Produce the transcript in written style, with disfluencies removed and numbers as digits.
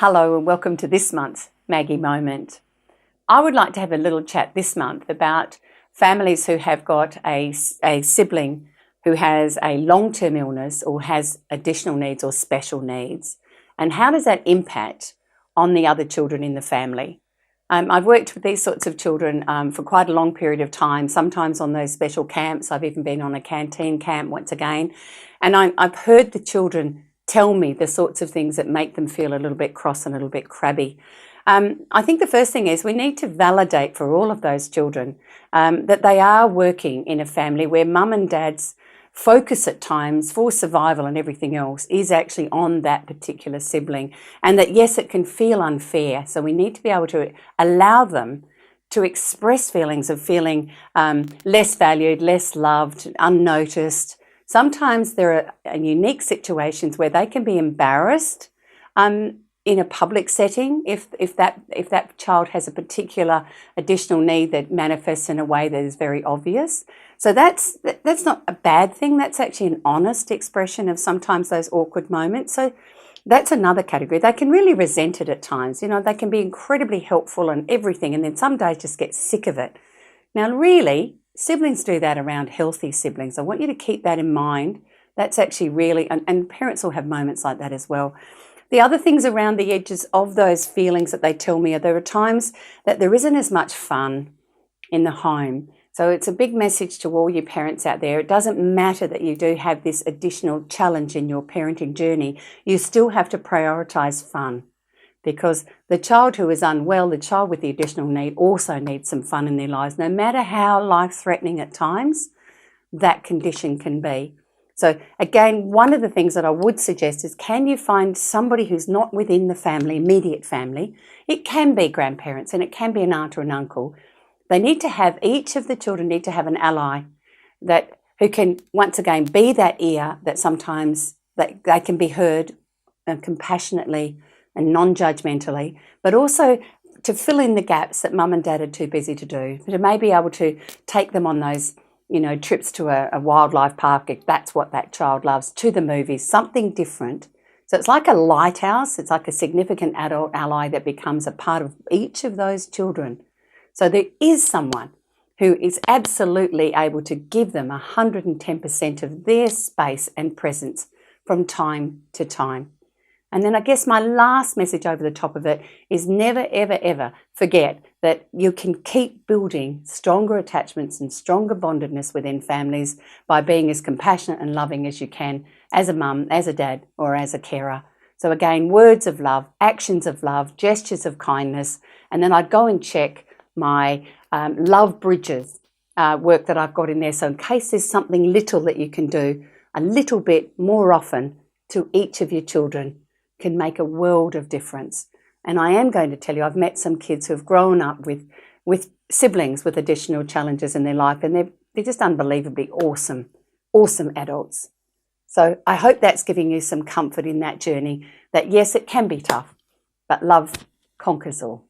Hello and welcome to this month's Maggie Moment. I would like to have a little chat this month about families who have got a sibling who has a long-term illness or has additional needs or special needs, and how does that impact on the other children in the family. I've worked with these sorts of children for quite a long period of time, sometimes on those special camps. I've even been on a canteen camp once again, and I've heard the children tell me the sorts of things that make them feel a little bit cross and a little bit crabby. I think the first thing is we need to validate for all of those children that they are working in a family where mum and dad's focus at times for survival and everything else is actually on that particular sibling, and that yes, it can feel unfair. So we need to be able to allow them to express feelings of feeling less valued, less loved, unnoticed. Sometimes there are unique situations where they can be embarrassed in a public setting if that child has a particular additional need that manifests in a way that is very obvious. So that's not a bad thing. That's actually an honest expression of sometimes those awkward moments. So that's another category. They can really resent it at times. You know, they can be incredibly helpful and everything, and then some days just get sick of it. Now, really, siblings do that around healthy siblings. I want you to keep that in mind. That's actually really, and parents will have moments like that as well. The other things around the edges of those feelings that they tell me are there are times that there isn't as much fun in the home. So it's a big message to all you parents out there. It doesn't matter that you do have this additional challenge in your parenting journey. You still have to prioritise fun, because the child who is unwell, the child with the additional need, also needs some fun in their lives, no matter how life-threatening at times that condition can be. So again, one of the things that I would suggest is, can you find somebody who's not within the family, immediate family? It can be grandparents and it can be an aunt or an uncle. They need to have, each of the children need to have an ally who can, once again, be that ear that sometimes they can be heard compassionately and non-judgmentally, but also to fill in the gaps that mum and dad are too busy to do. To maybe be able to take them on those, trips to a wildlife park, if that's what that child loves, to the movies, something different. So it's like a lighthouse. It's like a significant adult ally that becomes a part of each of those children. So there is someone who is absolutely able to give them 110% of their space and presence from time to time. And then I guess my last message over the top of it is never, ever, ever forget that you can keep building stronger attachments and stronger bondedness within families by being as compassionate and loving as you can as a mum, as a dad, or as a carer. So again, words of love, actions of love, gestures of kindness. And then I'd go and check my love bridges work that I've got in there. So in case there's something little that you can do a little bit more often to each of your children, can make a world of difference. And I am going to tell you, I've met some kids who have grown up with siblings with additional challenges in their life, and they're just unbelievably awesome adults. So I hope that's giving you some comfort in that journey, that yes, it can be tough, but love conquers all.